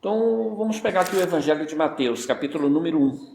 Então, vamos pegar aqui o Evangelho de Mateus, capítulo número 1.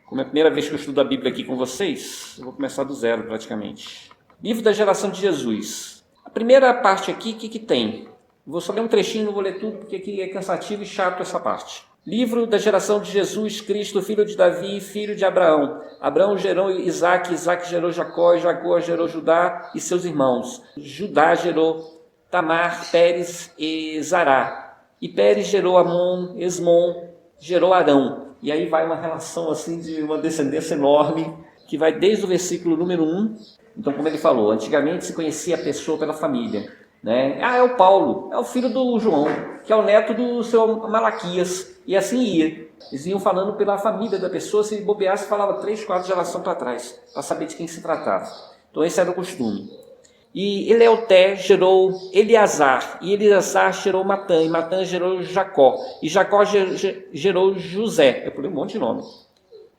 Como é a primeira vez que eu estudo a Bíblia aqui com vocês, eu vou começar do zero praticamente. Livro da geração de Jesus. A primeira parte aqui, o que tem? Vou só ler um trechinho, não vou ler tudo, porque aqui é cansativo e chato essa parte. Livro da geração de Jesus Cristo, filho de Davi, filho de Abraão. Abraão gerou Isaac, Isaac gerou Jacó, Jacó gerou Judá e seus irmãos. Judá gerou Tamar, Pérez e Zará. E Pérez gerou Amon, Esmon, gerou Arão. E aí vai uma relação assim de uma descendência enorme, que vai desde o versículo número 1. Então, como ele falou, antigamente se conhecia a pessoa pela família, né? É o Paulo, é o filho do João, que é o neto do seu Malaquias. E assim ia. Eles iam falando pela família da pessoa, se bobeasse, falava 3, 4 gerações para trás, para saber de quem se tratava. Então, esse era o costume. E Eleuté gerou Eleazar, e Eleazar gerou Matã, e Matã gerou Jacó, e Jacó gerou José, eu pulei um monte de nome,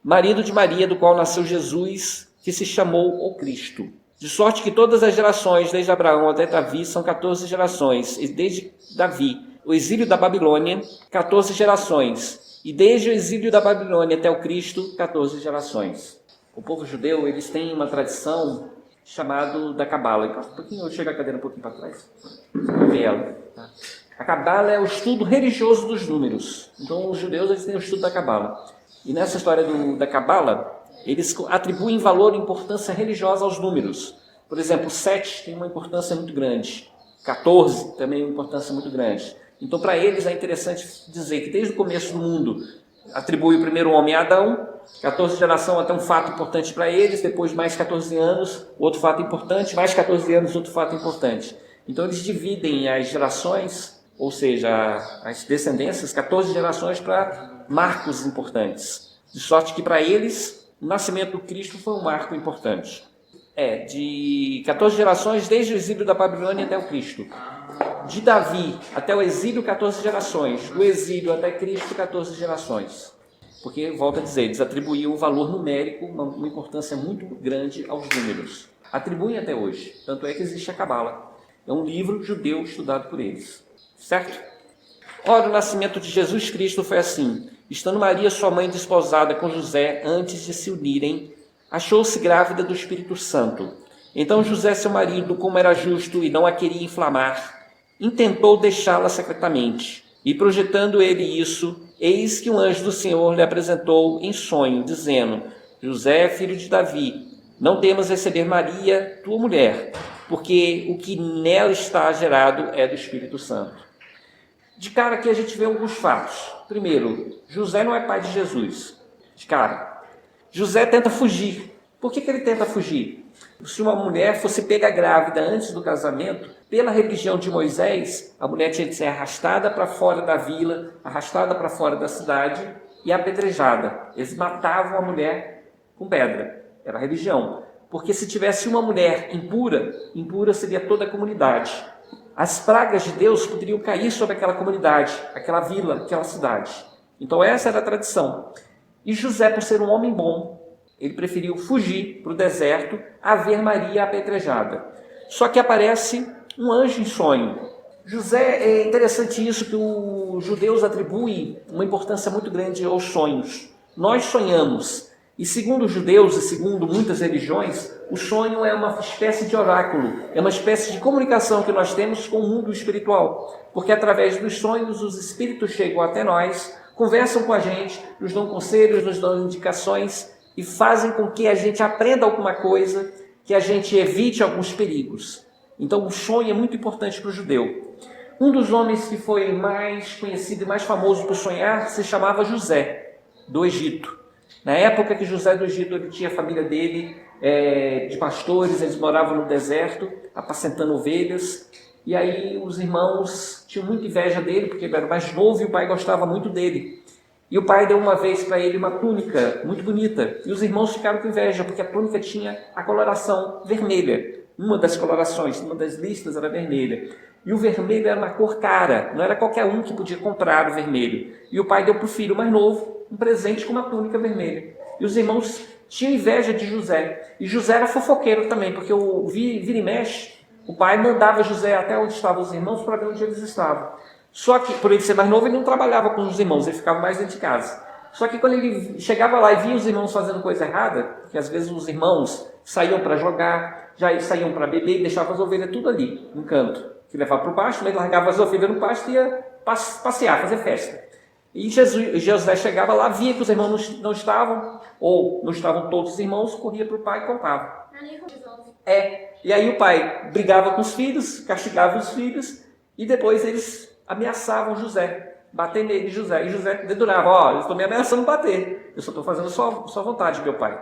marido de Maria, do qual nasceu Jesus, que se chamou o Cristo. De sorte que todas as gerações, desde Abraão até Davi, são 14 gerações, e desde Davi, o exílio da Babilônia, 14 gerações, e desde o exílio da Babilônia até o Cristo, 14 gerações. O povo judeu, eles têm uma tradição chamado da Cabala. Eu chego a cadeira um pouquinho para trás. Você vai ver ela. Tá? A Cabala é o estudo religioso dos números. Então, os judeus eles têm o estudo da Cabala. E nessa história da Cabala, eles atribuem valor e importância religiosa aos números. Por exemplo, 7 tem uma importância muito grande. 14 também uma importância muito grande. Então, para eles é interessante dizer que desde o começo do mundo, atribui o primeiro homem a Adão, 14 gerações até um fato importante para eles, depois mais 14 anos, outro fato importante, mais 14 anos, outro fato importante. Então eles dividem as gerações, ou seja, as descendências, 14 gerações para marcos importantes. De sorte que para eles, o nascimento do Cristo foi um marco importante. De 14 gerações, desde o exílio da Babilônia até o Cristo. De Davi até o exílio, 14 gerações. Do exílio até Cristo, 14 gerações. Porque, volto a dizer, eles atribuíam um valor numérico, uma importância muito grande aos números. Atribuem até hoje. Tanto é que existe a Cabala. É um livro judeu estudado por eles. Certo? Ora, o nascimento de Jesus Cristo foi assim. Estando Maria, sua mãe, desposada com José, antes de se unirem, achou-se grávida do Espírito Santo. Então José, seu marido, como era justo e não a queria inflamar, intentou deixá-la secretamente. E projetando ele isso, eis que um anjo do Senhor lhe apresentou em sonho, dizendo: José, filho de Davi, não temas receber Maria, tua mulher, porque o que nela está gerado é do Espírito Santo. De cara aqui a gente vê alguns fatos. Primeiro, José não é pai de Jesus. De cara. José tenta fugir. Por que ele tenta fugir? Se uma mulher fosse pega grávida antes do casamento, pela religião de Moisés, a mulher tinha de ser arrastada para fora da vila, arrastada para fora da cidade e apedrejada. Eles matavam a mulher com pedra. Era a religião. Porque se tivesse uma mulher impura, impura seria toda a comunidade. As pragas de Deus poderiam cair sobre aquela comunidade, aquela vila, aquela cidade. Então essa era a tradição. E José, por ser um homem bom, ele preferiu fugir para o deserto a ver Maria apedrejada. Só que aparece um anjo em sonho. José, é interessante isso que os judeus atribuem uma importância muito grande aos sonhos. Nós sonhamos. E segundo os judeus e segundo muitas religiões, o sonho é uma espécie de oráculo, é uma espécie de comunicação que nós temos com o mundo espiritual. Porque através dos sonhos os espíritos chegam até nós, conversam com a gente, nos dão conselhos, nos dão indicações e fazem com que a gente aprenda alguma coisa, que a gente evite alguns perigos. Então o sonho é muito importante para o judeu. Um dos homens que foi mais conhecido e mais famoso por sonhar se chamava José, do Egito. Na época que José do Egito ele tinha a família dele de pastores, eles moravam no deserto, apacentando ovelhas. E aí os irmãos tinham muita inveja dele, porque ele era mais novo e o pai gostava muito dele. E o pai deu uma vez para ele uma túnica muito bonita. E os irmãos ficaram com inveja, porque a túnica tinha a coloração vermelha. Uma das colorações, uma das listas era vermelha. E o vermelho era uma cor cara, não era qualquer um que podia comprar o vermelho. E o pai deu para o filho mais novo um presente com uma túnica vermelha. E os irmãos tinham inveja de José. E José era fofoqueiro também, porque vira e mexe, o pai mandava José até onde estavam os irmãos para ver onde eles estavam. Só que, por ele ser mais novo, ele não trabalhava com os irmãos, ele ficava mais dentro de casa. Só que quando ele chegava lá e via os irmãos fazendo coisa errada, porque às vezes os irmãos saíam para jogar, já saíam para beber e deixavam as ovelhas tudo ali, no canto, que levava para o pasto, mas largava as ovelhas no pasto e ia passear, fazer festa. E José chegava lá, via que os irmãos não estavam, ou não estavam todos os irmãos, corria para o pai e contava. E aí o pai brigava com os filhos, castigava os filhos, e depois eles ameaçavam José. Bater nele, José. E José dedurava, eu estou me ameaçando bater. Eu só estou fazendo sua vontade, meu pai.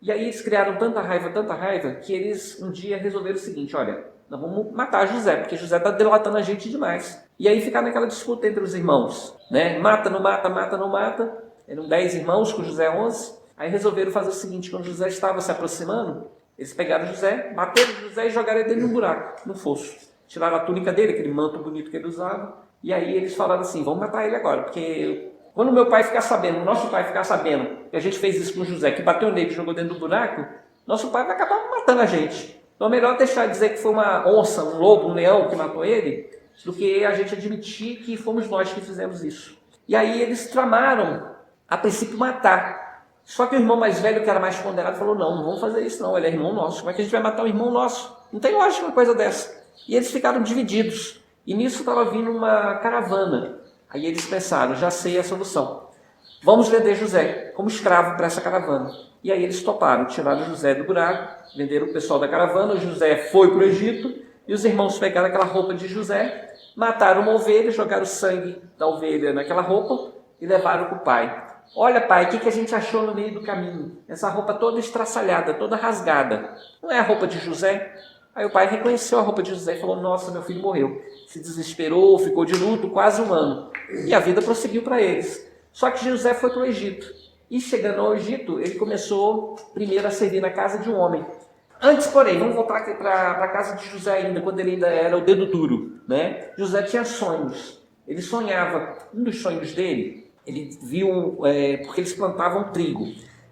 E aí eles criaram tanta raiva, que eles um dia resolveram o seguinte, olha, nós vamos matar José, porque José está delatando a gente demais. E aí ficaram naquela disputa entre os irmãos, né? Mata, não mata, mata, não mata. Eram 10 irmãos, com José 11. Aí resolveram fazer o seguinte, quando José estava se aproximando, eles pegaram José, bateram José e jogaram ele no buraco, no fosso. Tiraram a túnica dele, aquele manto bonito que ele usava. E aí eles falaram assim, vamos matar ele agora, porque quando meu pai ficar sabendo, o nosso pai ficar sabendo que a gente fez isso com José, que bateu nele e jogou dentro do buraco, nosso pai vai acabar matando a gente. Então é melhor deixar dizer que foi uma onça, um lobo, um leão que matou ele, do que a gente admitir que fomos nós que fizemos isso. E aí eles tramaram, a princípio, matar. Só que o irmão mais velho, que era mais ponderado, falou, não vamos fazer isso não, ele é irmão nosso, como é que a gente vai matar um irmão nosso? Não tem lógica uma coisa dessa. E eles ficaram divididos. E nisso estava vindo uma caravana. Aí eles pensaram, já sei a solução. Vamos vender José como escravo para essa caravana. E aí eles toparam, tiraram José do buraco, venderam o pessoal da caravana, José foi para o Egito, e os irmãos pegaram aquela roupa de José, mataram uma ovelha, jogaram o sangue da ovelha naquela roupa e levaram para o pai. Olha, pai, o que a gente achou no meio do caminho? Essa roupa toda estraçalhada, toda rasgada. Não é a roupa de José? Aí o pai reconheceu a roupa de José e falou, nossa, meu filho morreu. Se desesperou, ficou de luto quase um ano. E a vida prosseguiu para eles. Só que José foi para o Egito. E chegando ao Egito, ele começou primeiro a servir na casa de um homem. Antes, porém, vamos voltar para a casa de José ainda, quando ele ainda era o dedo duro, né? José tinha sonhos. Ele sonhava. Um dos sonhos dele, ele viu, porque eles plantavam trigo.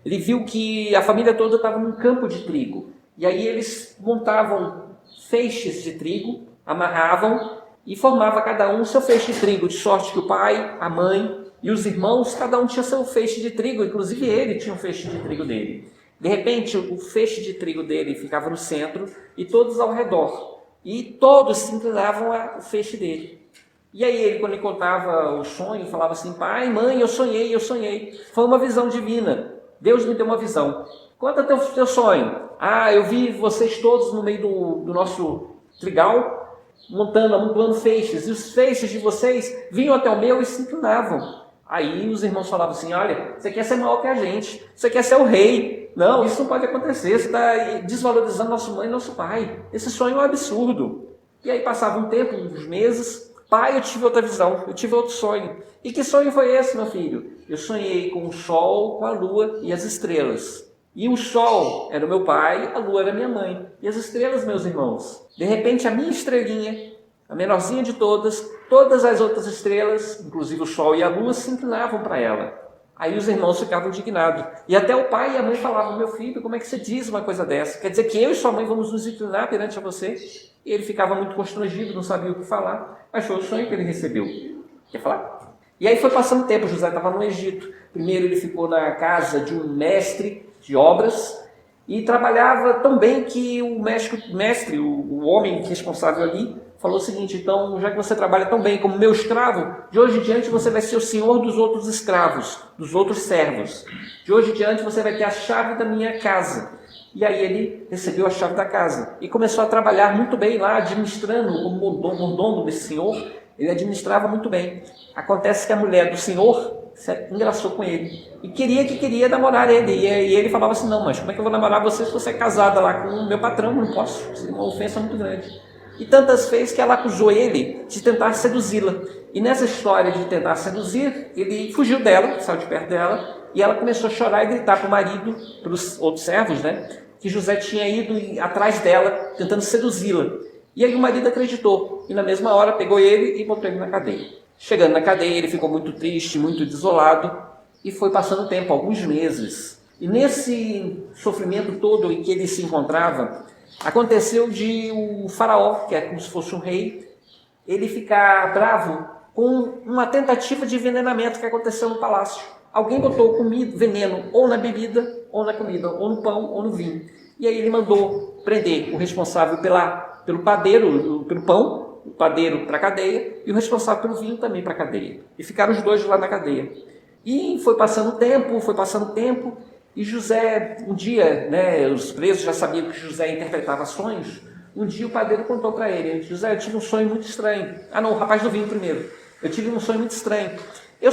Ele viu que a família toda estava num campo de trigo. E aí eles montavam feixes de trigo, amarravam e formava cada um seu feixe de trigo, de sorte que o pai, a mãe e os irmãos, cada um tinha seu feixe de trigo, inclusive ele tinha um feixe de trigo dele. De repente, o feixe de trigo dele ficava no centro e todos ao redor. E todos se inclinavam ao feixe dele. E aí ele, quando ele contava o sonho, falava assim, pai, mãe, eu sonhei. Foi uma visão divina. Deus me deu uma visão. Conta teu sonho. Eu vi vocês todos no meio do nosso trigal, amontoando feixes. E os feixes de vocês vinham até o meu e se inclinavam. Aí os irmãos falavam assim, olha, você quer ser maior que a gente. Você quer ser o rei. Não, isso não pode acontecer. Você está desvalorizando nossa mãe e nosso pai. Esse sonho é um absurdo. E aí passava um tempo, uns meses. Pai, eu tive outra visão. Eu tive outro sonho. E que sonho foi esse, meu filho? Eu sonhei com o sol, com a lua e as estrelas. E o sol era o meu pai, a lua era minha mãe. E as estrelas, meus irmãos. De repente, a minha estrelinha, a menorzinha de todas as outras estrelas, inclusive o sol e a lua, se inclinavam para ela. Aí os irmãos ficavam indignados. E até o pai e a mãe falavam, meu filho, como é que você diz uma coisa dessa? Quer dizer que eu e sua mãe vamos nos inclinar perante a você? E ele ficava muito constrangido, não sabia o que falar. Mas foi o sonho que ele recebeu. Quer falar? E aí foi passando tempo, José estava no Egito. Primeiro ele ficou na casa de um mestre de obras e trabalhava tão bem que o mestre, o homem responsável ali, falou o seguinte, então, já que você trabalha tão bem como meu escravo, de hoje em diante você vai ser o senhor dos outros escravos, dos outros servos. De hoje em diante você vai ter a chave da minha casa. E aí ele recebeu a chave da casa e começou a trabalhar muito bem lá, administrando como mordomo desse senhor. Ele administrava muito bem. Acontece que a mulher do senhor se engraçou com ele e queria namorar ele. E ele falava assim, não, mas como é que eu vou namorar você se você é casada lá com o meu patrão? Não posso, seria uma ofensa muito grande. E tantas vezes que ela acusou ele de tentar seduzi-la. E nessa história de tentar seduzir, ele fugiu dela, saiu de perto dela, e ela começou a chorar e gritar para o marido, para os outros servos, né, que José tinha ido atrás dela, tentando seduzi-la. E aí o marido acreditou, e na mesma hora pegou ele e botou ele na cadeia. Chegando na cadeia, ele ficou muito triste, muito desolado, e foi passando tempo, alguns meses. E nesse sofrimento todo em que ele se encontrava, aconteceu de o faraó, que é como se fosse um rei, ele ficar bravo com uma tentativa de envenenamento que aconteceu no palácio. Alguém botou veneno ou na bebida, ou na comida, ou no pão, ou no vinho. E aí ele mandou prender o responsável pelo padeiro, pelo pão, o padeiro para a cadeia, e o responsável pelo vinho também para a cadeia. E ficaram os dois lá na cadeia. E foi passando o tempo, e José, um dia, né, os presos já sabiam que José interpretava sonhos. Um dia o padeiro contou para ele: José, eu tive um sonho muito estranho. Ah não, o rapaz do vinho primeiro. Eu tive um sonho muito estranho. Eu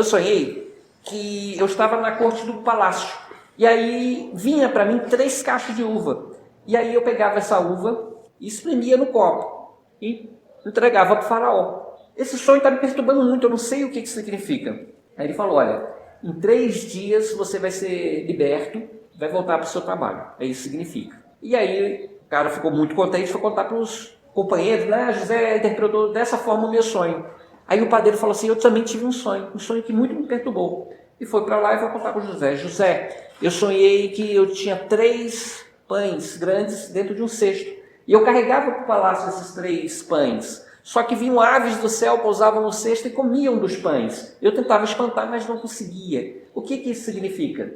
sonhei que eu estava na corte do palácio. E aí vinha para mim 3 cachos de uva. E aí eu pegava essa uva e espremia no copo. E entregava para o faraó. Esse sonho está me perturbando muito, eu não sei o que significa. Aí ele falou: olha, em 3 dias você vai ser liberto, vai voltar para o seu trabalho. É isso que significa. E aí o cara ficou muito contente, foi contar para os companheiros, né? José interpretou dessa forma o meu sonho. Aí o padeiro falou assim: eu também tive um sonho que muito me perturbou. E foi para lá e foi contar para o José: José, eu sonhei que eu tinha 3 pães grandes dentro de um cesto. E eu carregava para o palácio esses 3 pães. Só que vinham aves do céu, pousavam no cesto e comiam dos pães. Eu tentava espantar, mas não conseguia. O que isso significa?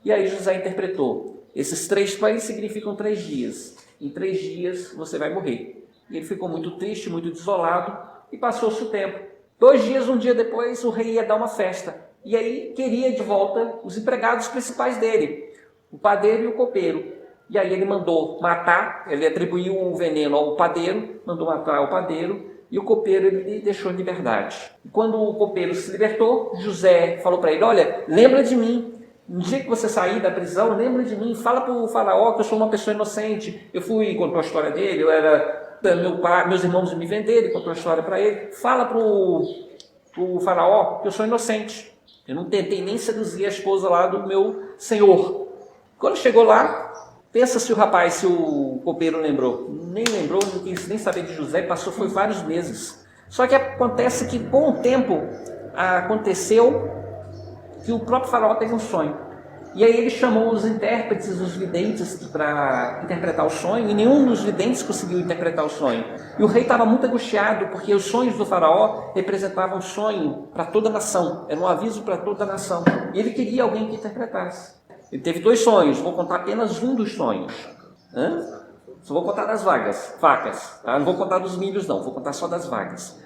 E aí José interpretou: esses 3 pães significam 3 dias. Em 3 dias você vai morrer. E ele ficou muito triste, muito desolado, e passou-se o tempo. 2 dias, um dia depois, o rei ia dar uma festa. E aí queria de volta os empregados principais dele, o padeiro e o copeiro. E aí ele mandou matar, ele atribuiu o veneno ao padeiro, mandou matar o padeiro, e o copeiro ele deixou em liberdade. E quando o copeiro se libertou, José falou para ele: olha, lembra de mim. No dia que você sair da prisão, lembra de mim, fala para o faraó que eu sou uma pessoa inocente. Eu fui, contou a história dele, meus irmãos me venderam, ele contou a história para ele. Fala para o faraó que eu sou inocente. Eu não tentei nem seduzir a esposa lá do meu senhor. Quando chegou lá, pensa se o copeiro lembrou. Nem lembrou, não quis nem saber de José, foi vários meses. Só que acontece que com o tempo aconteceu que o próprio faraó teve um sonho. E aí ele chamou os intérpretes, os videntes, para interpretar o sonho, e nenhum dos videntes conseguiu interpretar o sonho. E o rei estava muito angustiado, porque os sonhos do faraó representavam um sonho para toda a nação, era um aviso para toda a nação. E ele queria alguém que interpretasse. Ele teve 2 sonhos, vou contar apenas um dos sonhos. Só vou contar das vacas. Tá? Não vou contar dos milhos não, vou contar só das vacas.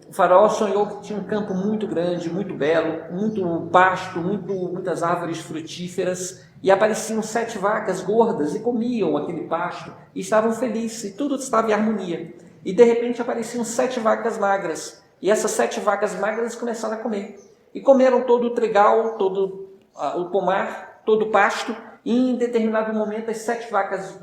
O faraó sonhou que tinha um campo muito grande, muito belo, muito pasto, muitas árvores frutíferas, e apareciam 7 vacas gordas e comiam aquele pasto, e estavam felizes, e tudo estava em harmonia. E de repente apareciam 7 vacas magras, e essas 7 vacas magras começaram a comer. E comeram todo o trigal, todo o pomar, todo o pasto, e em determinado momento as 7 vacas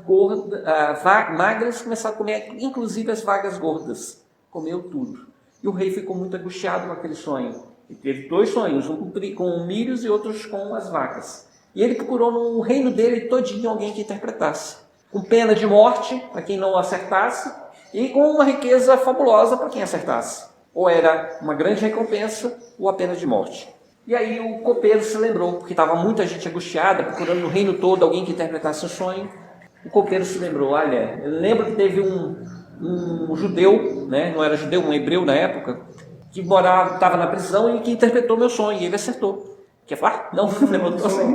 magras começaram a comer, inclusive as vacas gordas. Comeu tudo. E o rei ficou muito angustiado com aquele sonho. Ele teve 2 sonhos, um com milhos e outros com as vacas. E ele procurou no reino dele todinho alguém que interpretasse. Com pena de morte para quem não acertasse e com uma riqueza fabulosa para quem acertasse. Ou era uma grande recompensa ou a pena de morte. E aí o copeiro se lembrou, porque estava muita gente angustiada, procurando no reino todo alguém que interpretasse o sonho. O copeiro se lembrou: olha, eu lembro que teve um judeu, né? Não era judeu, um hebreu na época, que estava na prisão e que interpretou meu sonho, e ele acertou. Quer falar? Não, levantou assim.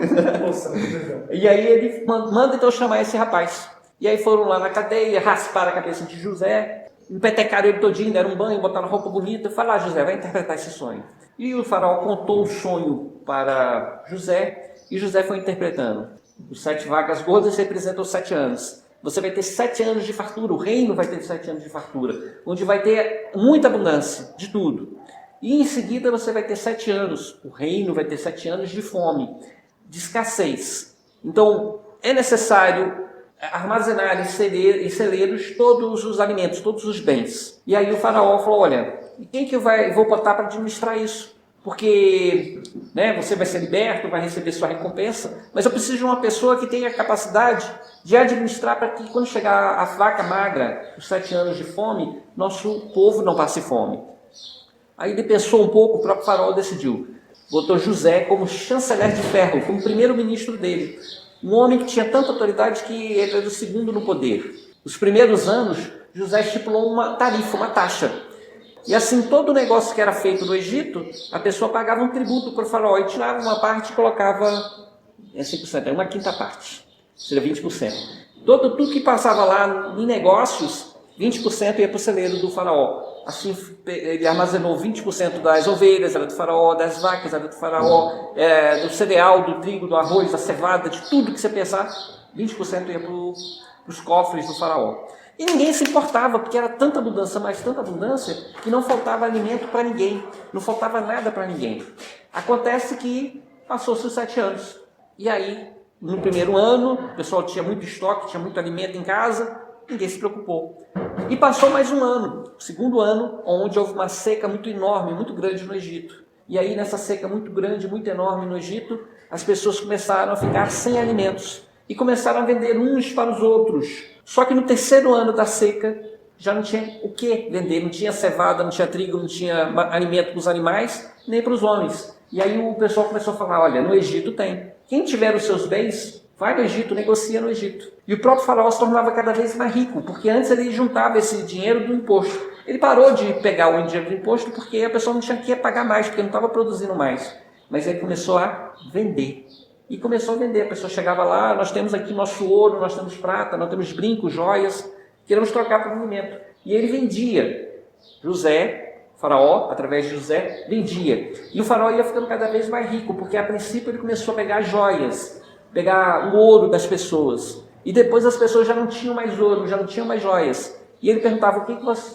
E aí ele manda então chamar esse rapaz. E aí foram lá na cadeia, rasparam a cabeça de José, empetecaram ele todinho, deram um banho, botaram roupa bonita, e falaram: José, vai interpretar esse sonho. E o faraó contou o sonho para José, e José foi interpretando. Os 7 vacas gordas representam 7 anos. Você vai ter 7 anos de fartura, o reino vai ter 7 anos de fartura, onde vai ter muita abundância de tudo. E em seguida você vai ter 7 anos, o reino vai ter 7 anos de fome, de escassez. Então é necessário armazenar em celeiros todos os alimentos, todos os bens. E aí o faraó falou: olha, quem que vou botar para administrar isso? Porque você vai ser liberto, vai receber sua recompensa, mas eu preciso de uma pessoa que tenha capacidade de administrar para que quando chegar a vaca magra, os 7 anos de fome, nosso povo não passe fome. Aí ele pensou um pouco, o próprio faraó decidiu. Botou José como chanceler de ferro, como primeiro-ministro dele. Um homem que tinha tanta autoridade que ele era o segundo no poder. Os primeiros anos, José estipulou uma tarifa, uma taxa. E assim, todo o negócio que era feito no Egito, a pessoa pagava um tributo para o faraó e tirava uma parte e colocava 5%, é uma quinta parte, seria 20%. Tudo que passava lá em negócios, 20% ia para o celeiro do faraó. Assim, ele armazenou 20% das ovelhas, era do faraó, das vacas, era do faraó, do cereal, do trigo, do arroz, da cevada, de tudo que você pensar, 20% ia para os cofres do faraó. E ninguém se importava, porque era tanta abundância, mas tanta abundância, que não faltava alimento para ninguém, não faltava nada para ninguém. Acontece que passou-se os 7 anos. E aí, no primeiro ano, o pessoal tinha muito estoque, tinha muito alimento em casa, ninguém se preocupou. E passou mais um ano, o segundo ano, onde houve uma seca muito enorme, muito grande no Egito. E aí, nessa seca muito grande, muito enorme no Egito, as pessoas começaram a ficar sem alimentos e começaram a vender uns para os outros. Só que no terceiro ano da seca, já não tinha o que vender, não tinha cevada, não tinha trigo, não tinha alimento para os animais, nem para os homens. E aí o pessoal começou a falar, olha, no Egito tem. Quem tiver os seus bens, vai no Egito, negocia no Egito. E o próprio faraó se tornava cada vez mais rico, porque antes ele juntava esse dinheiro do imposto. Ele parou de pegar o dinheiro do imposto porque a pessoa não tinha que pagar mais, porque não estava produzindo mais. Mas ele começou a vender. E começou a vender. A pessoa chegava lá, nós temos aqui nosso ouro, nós temos prata, nós temos brincos, joias, queremos trocar por alimento. E ele vendia. José, faraó, através de José, vendia. E o faraó ia ficando cada vez mais rico, porque a princípio ele começou a pegar joias, pegar o ouro das pessoas. E depois as pessoas já não tinham mais ouro, já não tinham mais joias. E ele perguntava, o que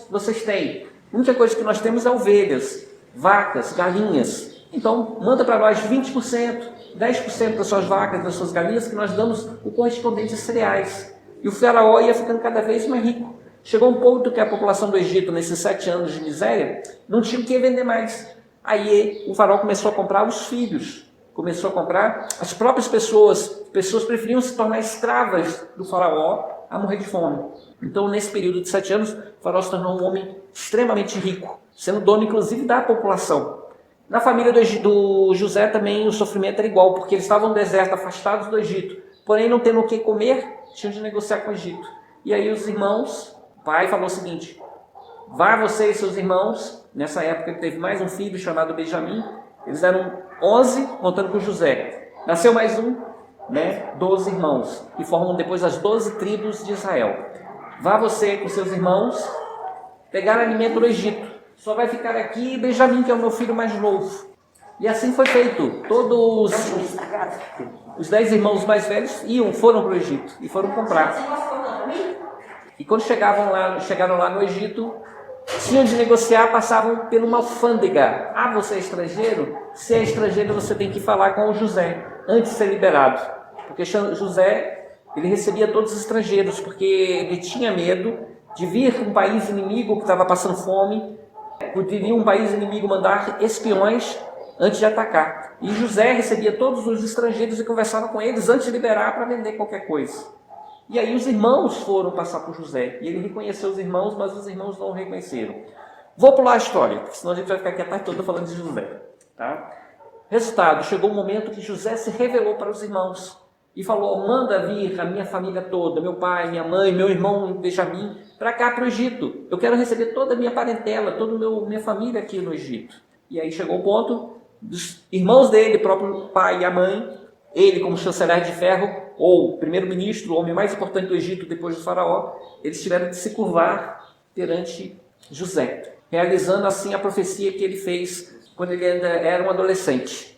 vocês têm? A única coisa que nós temos é ovelhas, vacas, galinhas. Então, manda para nós 20%, 10% das suas vacas, das suas galinhas, que nós damos o correspondente a cereais. E o faraó ia ficando cada vez mais rico. Chegou um ponto que a população do Egito, nesses 7 anos de miséria, não tinha o que vender mais. Aí o faraó começou a comprar os filhos, começou a comprar as próprias pessoas. Pessoas preferiam se tornar escravas do faraó a morrer de fome. Então, nesse período de 7 anos, o faraó se tornou um homem extremamente rico, sendo dono, inclusive, da população. Na família do José também o sofrimento era igual, porque eles estavam no deserto, afastados do Egito, porém não tendo o que comer, tinham de negociar com o Egito. E aí os irmãos, o pai falou o seguinte, vá você e seus irmãos, nessa época ele teve mais um filho chamado Benjamim, eles eram 11, contando com José. Nasceu mais um, 12 irmãos, que formam depois as 12 tribos de Israel. Vá você com seus irmãos pegar alimento do Egito. Só vai ficar aqui Benjamim, que é o meu filho mais novo. E assim foi feito. Todos os 10 irmãos mais velhos foram para o Egito e foram comprar. E quando chegaram lá no Egito, tinham de negociar, passavam por uma alfândega. Ah, você é estrangeiro? Se é estrangeiro, você tem que falar com o José, antes de ser liberado. Porque José, ele recebia todos os estrangeiros, porque ele tinha medo de vir para um país inimigo que estava passando fome. Poderia um país inimigo mandar espiões antes de atacar. E José recebia todos os estrangeiros e conversava com eles antes de liberar para vender qualquer coisa. E aí os irmãos foram passar por José. E ele reconheceu os irmãos, mas os irmãos não o reconheceram. Vou pular a história, porque senão a gente vai ficar aqui a tarde toda falando de José. Tá? Resultado, chegou um momento que José se revelou para os irmãos. E falou, manda vir a minha família toda, meu pai, minha mãe, meu irmão Benjamim, para cá, para o Egito. Eu quero receber toda a minha parentela, toda a minha família aqui no Egito. E aí chegou o ponto dos irmãos dele, próprio pai e a mãe, ele como chanceler de ferro, ou primeiro-ministro, o homem mais importante do Egito depois do faraó, eles tiveram de se curvar perante José, realizando assim a profecia que ele fez quando ele ainda era um adolescente.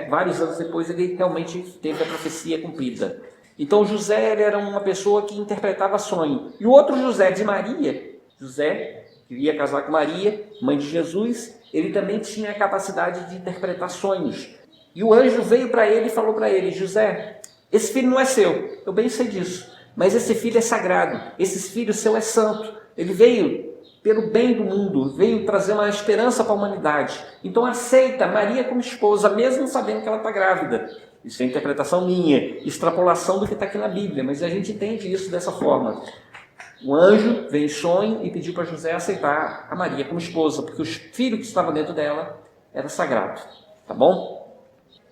Vários anos depois ele realmente teve a profecia cumprida. Então José era uma pessoa que interpretava sonho. E o outro José de Maria, José, que ia casar com Maria, mãe de Jesus, ele também tinha a capacidade de interpretar sonhos. E o anjo veio para ele e falou para ele, José, esse filho não é seu, eu bem sei disso, mas esse filho é sagrado, esse filho seu é santo, ele veio pelo bem do mundo, veio trazer uma esperança para a humanidade. Então aceita Maria como esposa, mesmo sabendo que ela está grávida. Isso é interpretação minha, extrapolação do que está aqui na Bíblia, mas a gente entende isso dessa forma. O anjo veio em sonho e pediu para José aceitar a Maria como esposa, porque o filho que estava dentro dela era sagrado. Tá bom?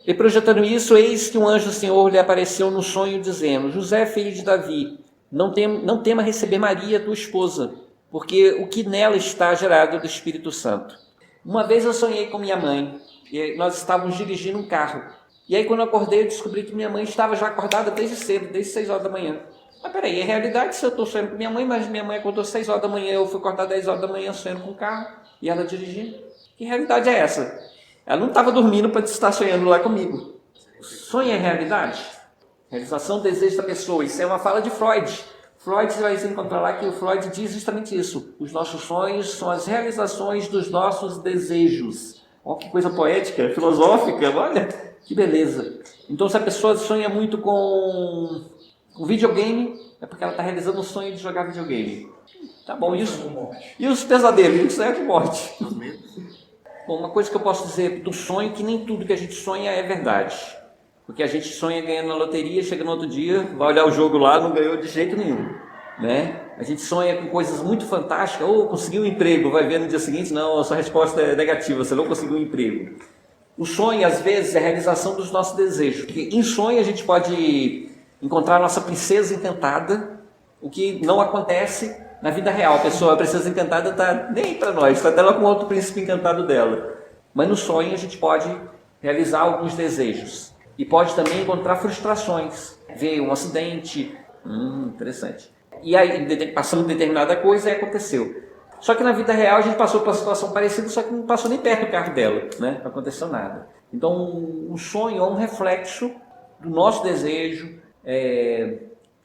E projetando isso, eis que um anjo do Senhor lhe apareceu no sonho, dizendo, José, filho de Davi, não tema receber Maria, tua esposa, porque o que nela está gerado do Espírito Santo. Uma vez eu sonhei com minha mãe, e nós estávamos dirigindo um carro. E aí quando eu acordei, eu descobri que minha mãe estava já acordada desde cedo, desde 6 horas da manhã. Mas peraí, é realidade se eu estou sonhando com minha mãe, mas minha mãe acordou 6 horas da manhã, eu fui acordar 10 horas da manhã sonhando com o carro, e ela dirigindo. Que realidade é essa? Ela não estava dormindo para estar sonhando lá comigo. Sonho é realidade? Realização do desejo da pessoa. Isso é uma fala de Freud. Freud, você vai encontrar lá que o Freud diz justamente isso. Os nossos sonhos são as realizações dos nossos desejos. Olha que coisa poética, filosófica, olha que beleza. Então se a pessoa sonha muito com videogame, é porque ela está realizando o sonho de jogar videogame. Tá bom, isso. E os pesadelos? Isso é de morte. Bom, uma coisa que eu posso dizer do sonho é que nem tudo que a gente sonha é verdade. Porque a gente sonha ganhando na loteria, chega no outro dia, vai olhar o jogo lá, não ganhou de jeito nenhum. Né? A gente sonha com coisas muito fantásticas, ou conseguiu um emprego, vai ver no dia seguinte, não, a sua resposta é negativa, você não conseguiu um emprego. O sonho, às vezes, é a realização dos nossos desejos. Porque em sonho a gente pode encontrar a nossa princesa encantada, o que não acontece na vida real. A pessoa, a princesa encantada, está nem para nós, está até lá com outro príncipe encantado dela. Mas no sonho a gente pode realizar alguns desejos. E pode também encontrar frustrações. Ver um acidente, interessante. E aí, passando determinada coisa, aconteceu. Só que na vida real a gente passou por uma situação parecida, só que não passou nem perto do carro dela, né? Não aconteceu nada. Então, o sonho é um reflexo do nosso desejo,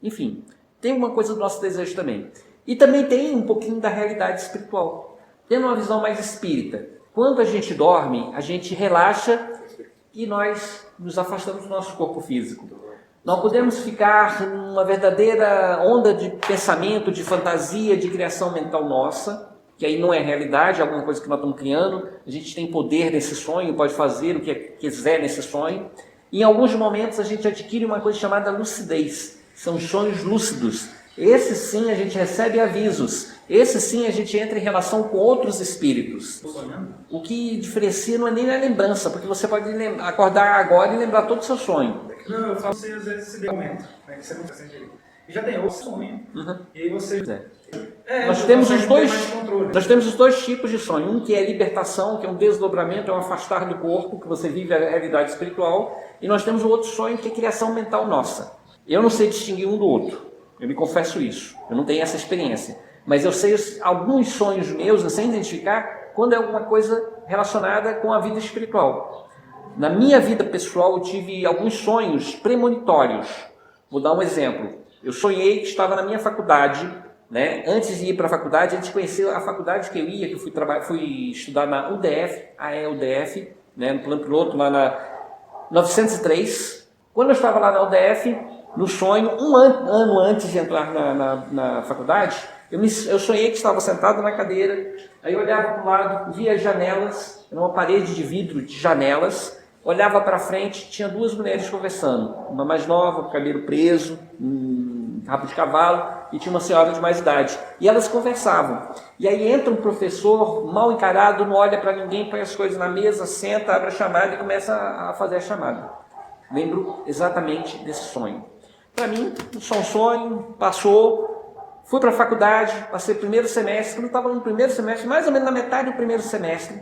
enfim, tem uma coisa do nosso desejo também. E também tem um pouquinho da realidade espiritual. Tendo uma visão mais espírita, quando a gente dorme, a gente relaxa e nós nos afastamos do nosso corpo físico. Não podemos ficar numa verdadeira onda de pensamento, de fantasia, de criação mental nossa, que aí não é realidade, é alguma coisa que nós estamos criando. A gente tem poder nesse sonho, pode fazer o que quiser nesse sonho. Em alguns momentos a gente adquire uma coisa chamada lucidez. São sonhos lúcidos. Esse sim a gente recebe avisos. Esse sim a gente entra em relação com outros espíritos. O que diferencia não é nem a lembrança, porque você pode acordar agora e lembrar todo o seu sonho. Não, eu falo você às vezes se dê um momento, né, que você não está sem direito. E já tem outro sonho. E aí você. Nós temos os dois tipos de sonho. Um que é libertação, que é um desdobramento, é um afastar do corpo, que você vive a realidade espiritual. E nós temos o outro sonho que é criação mental nossa. Eu não sei distinguir um do outro. Eu me confesso isso. Eu não tenho essa experiência. Mas eu sei alguns sonhos meus, sem identificar, quando é alguma coisa relacionada com a vida espiritual. Na minha vida pessoal, eu tive alguns sonhos premonitórios. Vou dar um exemplo. Eu sonhei que estava na minha faculdade, né? Antes de ir para a faculdade, antes de conhecer a faculdade que eu ia, que eu fui estudar na UDF, UDF, né? No plano piloto, lá na 903. Quando eu estava lá na UDF, no sonho, um ano antes de entrar na faculdade, eu sonhei que estava sentado na cadeira, aí eu olhava para o lado, via janelas, uma parede de vidro de janelas, olhava para frente, tinha duas mulheres conversando, uma mais nova, com cabelo preso, rabo de cavalo, e tinha uma senhora de mais idade. E elas conversavam. E aí entra um professor mal encarado, não olha para ninguém, põe as coisas na mesa, senta, abre a chamada e começa a fazer a chamada. Lembro exatamente desse sonho. Para mim, só um sonho, passou, fui para a faculdade, passei o primeiro semestre, quando eu estava no primeiro semestre, mais ou menos na metade do primeiro semestre,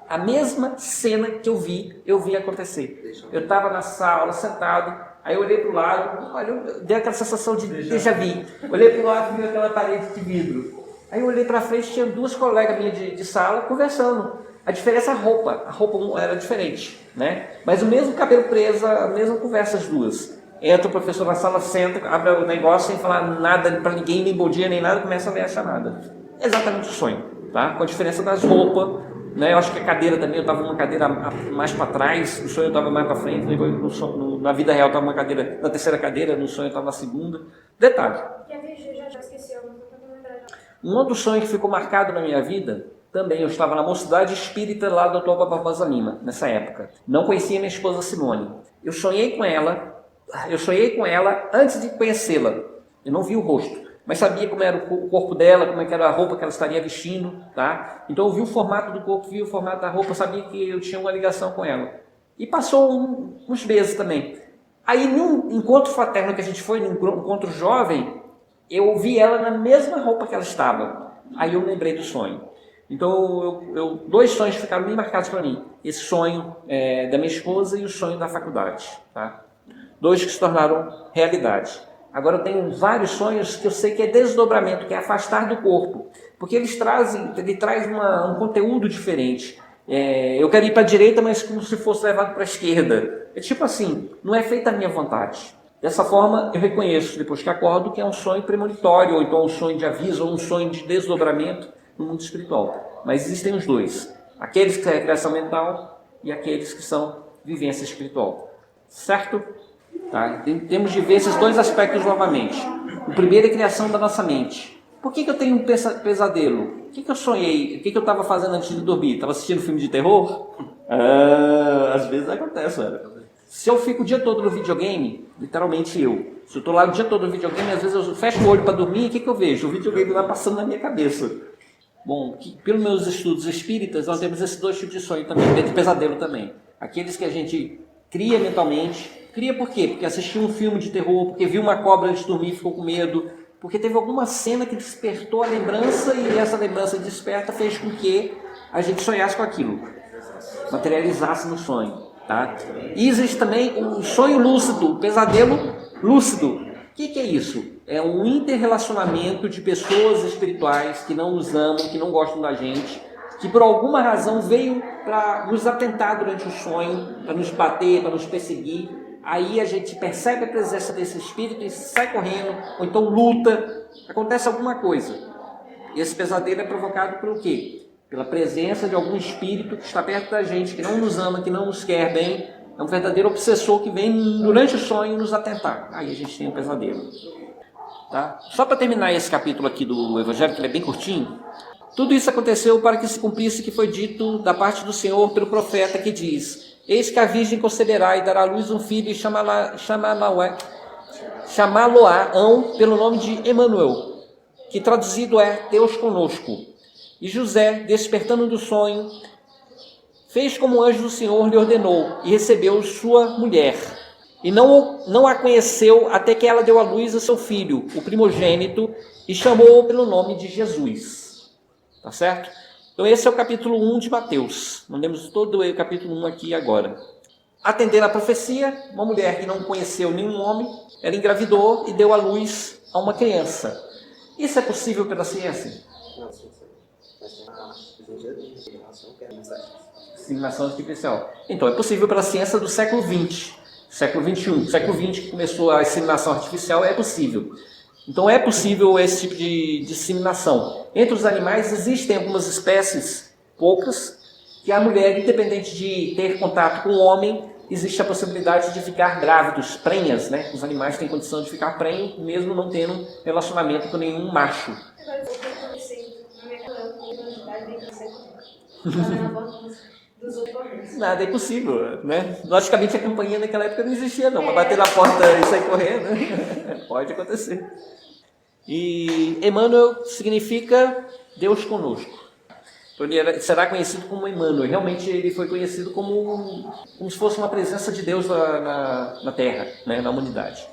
a mesma cena que eu vi acontecer. Eu estava na sala, sentado, aí eu olhei para o lado, olha, deu aquela sensação de déjà vu. Olhei para o lado e vi aquela parede de vidro. Aí eu olhei para frente, tinha duas colegas minhas de sala conversando. A diferença é a roupa era diferente, né? Mas o mesmo cabelo preso, a mesma conversa as duas. Entra o professor na sala, senta, abre o negócio sem falar nada para ninguém, nem bom dia, nem nada, começa a ler a chamada. Exatamente o sonho, tá? Com a diferença das roupas, né? Eu acho que a cadeira também, eu estava numa cadeira mais para trás, no sonho eu estava mais para frente, na vida real eu estava na terceira cadeira, no sonho eu estava na segunda. Detalhe. Já esqueci, eu não vou lembrar já. Um outro sonho que ficou marcado na minha vida, também eu estava na Mocidade Espírita lá do Dr. Barbosa Lima, nessa época. Não conhecia minha esposa Simone. Eu sonhei com ela antes de conhecê-la. Eu não vi o rosto, mas sabia como era o corpo dela, como era a roupa que ela estaria vestindo, tá? Então eu vi o formato do corpo, vi o formato da roupa, sabia que eu tinha uma ligação com ela. E passou uns meses também. Aí num encontro fraterno que a gente foi, num encontro jovem, eu vi ela na mesma roupa que ela estava. Aí eu lembrei do sonho. Então, dois sonhos ficaram bem marcados para mim. Esse sonho da minha esposa e o sonho da faculdade. Tá? Dois que se tornaram realidade. Agora, eu tenho vários sonhos que eu sei que é desdobramento, que é afastar do corpo. Porque ele traz um conteúdo diferente. Eu quero ir para a direita, mas como se fosse levado para a esquerda. É tipo assim, não é feita a minha vontade. Dessa forma, eu reconheço, depois que acordo, que é um sonho premonitório, ou então um sonho de aviso, ou um sonho de desdobramento no mundo espiritual. Mas existem os dois. Aqueles que são recreação mental e aqueles que são vivência espiritual. Certo? Tá? Temos de ver esses dois aspectos novamente. O primeiro é a criação da nossa mente. Por que eu tenho um pesadelo? O que eu sonhei? O que eu estava fazendo antes de dormir? Estava assistindo filme de terror? Às vezes acontece, velho. Se eu fico o dia todo no videogame, literalmente eu. Se eu estou lá o dia todo no videogame, às vezes eu fecho o olho para dormir, e o que eu vejo? O videogame lá passando na minha cabeça. Bom, pelos meus estudos espíritas, nós temos esses dois tipos de sonho também, de pesadelo também. Aqueles que a gente cria mentalmente. Cria por quê? Porque assistiu um filme de terror, porque viu uma cobra antes de dormir e ficou com medo, porque teve alguma cena que despertou a lembrança e essa lembrança desperta fez com que a gente sonhasse com aquilo, materializasse no sonho. Tá? E existe também o sonho lúcido, o pesadelo lúcido. O que é isso? É um interrelacionamento de pessoas espirituais que não nos amam, que não gostam da gente, que por alguma razão veio para nos atentar durante o sonho, para nos bater, para nos perseguir. Aí a gente percebe a presença desse espírito e sai correndo, ou então luta, acontece alguma coisa. E esse pesadelo é provocado pelo quê? Pela presença de algum espírito que está perto da gente, que não nos ama, que não nos quer bem. É um verdadeiro obsessor que vem durante o sonho nos atentar. Aí a gente tem um pesadelo. Tá? Só para terminar esse capítulo aqui do Evangelho, que ele é bem curtinho. Tudo isso aconteceu para que se cumprisse o que foi dito da parte do Senhor pelo profeta, que diz: eis que a virgem conceberá e dará à luz um filho e chamá-lo-ão pelo nome de Emanuel, que traduzido é Deus conosco. E José, despertando do sonho, fez como o anjo do Senhor lhe ordenou e recebeu sua mulher. E não a conheceu até que ela deu à luz a seu filho, o primogênito, e chamou-o pelo nome de Jesus. Tá certo? Então esse é o capítulo 1 de Mateus. Não lemos todo o capítulo 1 aqui agora. Atendendo à profecia, uma mulher que não conheceu nenhum homem, ela engravidou e deu à luz a uma criança. Isso é possível pela ciência? Inseminação artificial. Então, é possível pela ciência do século XX, século XXI. Século XX que começou a inseminação artificial, é possível. Então, é possível esse tipo de inseminação. Entre os animais, existem algumas espécies, poucas, que a mulher, independente de ter contato com o homem, existe a possibilidade de ficar grávidos, prenhas, né? Os animais têm condição de ficar prenhos, mesmo não tendo relacionamento com nenhum macho. Nada é impossível, né? Logicamente a campainha naquela época não existia não, para bater na porta e sair correndo, né? Pode acontecer. E Emmanuel significa Deus conosco. Então ele será conhecido como Emmanuel. Realmente ele foi conhecido como se fosse uma presença de Deus na Terra, né? Na humanidade.